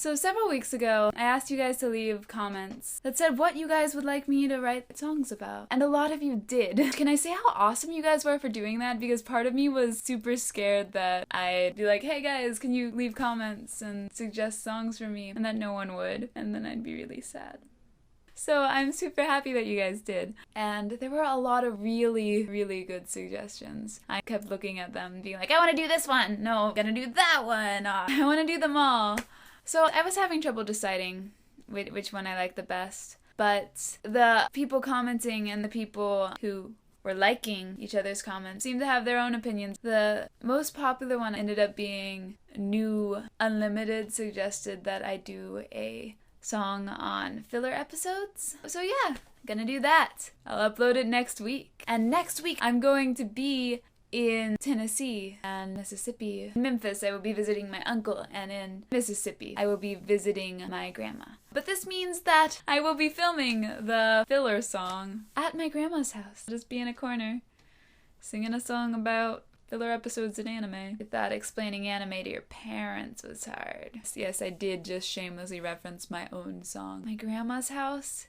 So several weeks ago, I asked you guys to leave comments that said what you guys would like me to write songs about. And a lot of you did. Can I say how awesome you guys were for doing that? Because part of me was super scared that I'd be like, hey guys, can you leave comments and suggest songs for me? And that no one would. And then I'd be really sad. So I'm super happy that you guys did. And there were a lot of really, really good suggestions. I kept looking at them being like, I want to do this one. No, I'm gonna do that one. I want to do them all. So I was having trouble deciding which one I liked the best. But the people commenting and the people who were liking each other's comments seemed to have their own opinions. The most popular one ended up being New Unlimited suggested that I do a song on filler episodes. So yeah, gonna do that. I'll upload it next week. And next week I'm going to be in Tennessee and Mississippi. In Memphis, I will be visiting my uncle, and in Mississippi, I will be visiting my grandma. But this means that I will be filming the filler song at my grandma's house. I'll just be in a corner, singing a song about filler episodes in anime. I thought explaining anime to your parents was hard. Yes, I did just shamelessly reference my own song. My grandma's house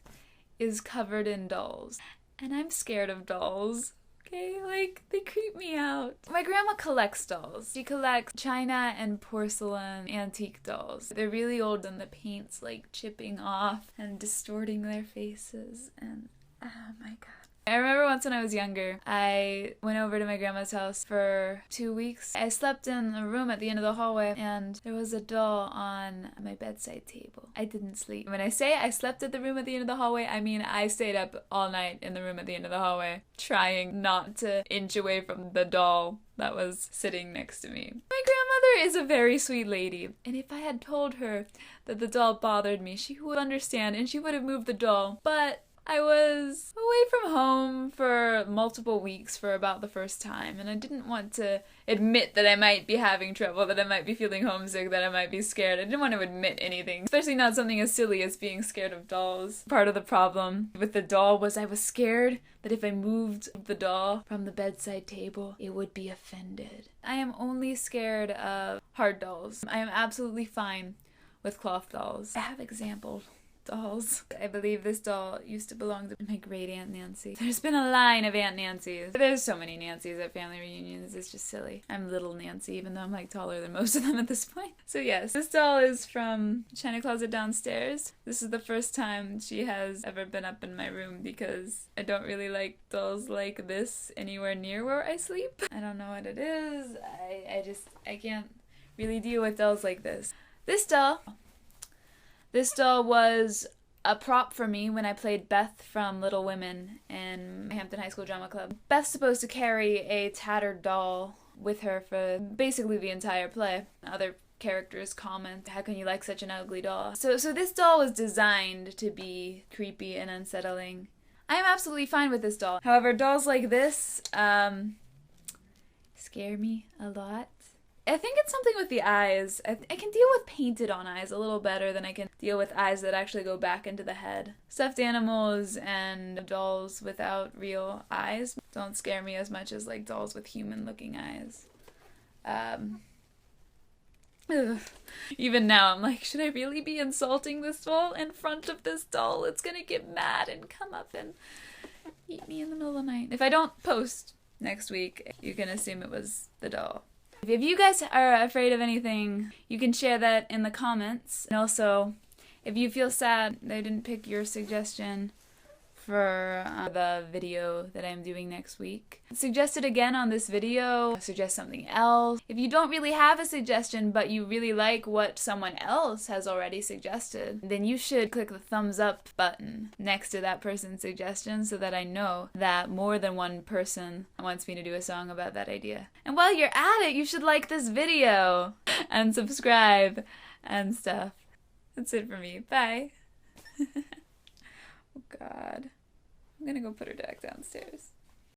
is covered in dolls, and I'm scared of dolls. Okay, like, they creep me out. My grandma collects dolls. She collects china and porcelain antique dolls. They're really old and the paint's like chipping off and distorting their faces, and oh my god. I remember once when I was younger, I went over to my grandma's house for 2 weeks. I slept in a room at the end of the hallway, and there was a doll on my bedside table. I didn't sleep. When I say I slept at the room at the end of the hallway, I mean I stayed up all night in the room at the end of the hallway, trying not to inch away from the doll that was sitting next to me. My grandmother is a very sweet lady, and if I had told her that the doll bothered me, she would understand and she would have moved the doll. But I was away from home for multiple weeks for about the first time, and I didn't want to admit that I might be having trouble, that I might be feeling homesick, that I might be scared. I didn't want to admit anything, especially not something as silly as being scared of dolls. Part of the problem with the doll was I was scared that if I moved the doll from the bedside table, it would be offended. I am only scared of hard dolls. I am absolutely fine with cloth dolls. I have example dolls. I believe this doll used to belong to my great Aunt Nancy. There's been a line of Aunt Nancys. There's so many Nancys at family reunions, it's just silly. I'm little Nancy, even though I'm like taller than most of them at this point. So yes, this doll is from China Closet downstairs. This is the first time she has ever been up in my room because I don't really like dolls like this anywhere near where I sleep. I don't know what it is. I can't really deal with dolls like this. This doll was a prop for me when I played Beth from Little Women in Hampton High School Drama Club. Beth's supposed to carry a tattered doll with her for basically the entire play. Other characters comment, how can you like such an ugly doll? So this doll was designed to be creepy and unsettling. I am absolutely fine with this doll. However, dolls like this scare me a lot. I think it's something with the eyes. I can deal with painted on eyes a little better than I can deal with eyes that actually go back into the head. Stuffed animals and dolls without real eyes don't scare me as much as like dolls with human looking eyes. Even now I'm like, should I really be insulting this doll in front of this doll? It's gonna get mad and come up and eat me in the middle of the night. If I don't post next week, you can assume it was the doll. If you guys are afraid of anything, you can share that in the comments. And also, if you feel sad that I didn't pick your suggestion for the video that I'm doing next week, suggest it again on this video, suggest something else. If you don't really have a suggestion, but you really like what someone else has already suggested, then you should click the thumbs up button next to that person's suggestion so that I know that more than one person wants me to do a song about that idea. And while you're at it, you should like this video and subscribe and stuff. That's it for me. Bye. Oh God. I'm gonna go put her back downstairs.